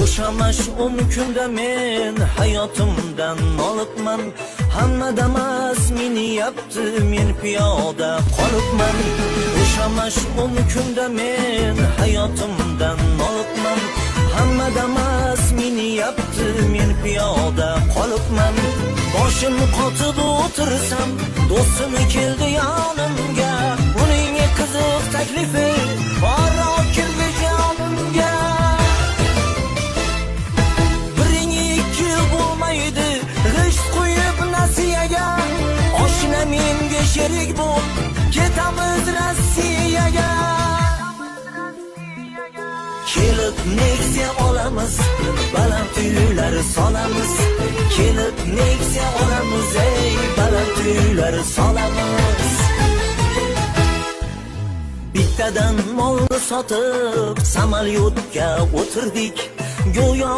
O'sha mash'um kunda men hayotimdan nolibman. Hamma damas meni yapti, men piyoda qolibman. O'sha mash'um kunda men hayotimdan nolibman. Hamma damas meni yapti, men piyoda qolibman. Boshim qotib o'tirsam, do'stim keldi yonimga. Uning qiziq taklifi bora kirdi jonimga. Oshna menga sherik bo'l, ketamiz Rossiyaga. Kelib Nexia olamiz, baland uylar solamiz. Kelib Nexia olamiz, ey baland uylar solamiz. Bittadan molni sotib, samolyotga o'tirdik. Go'yo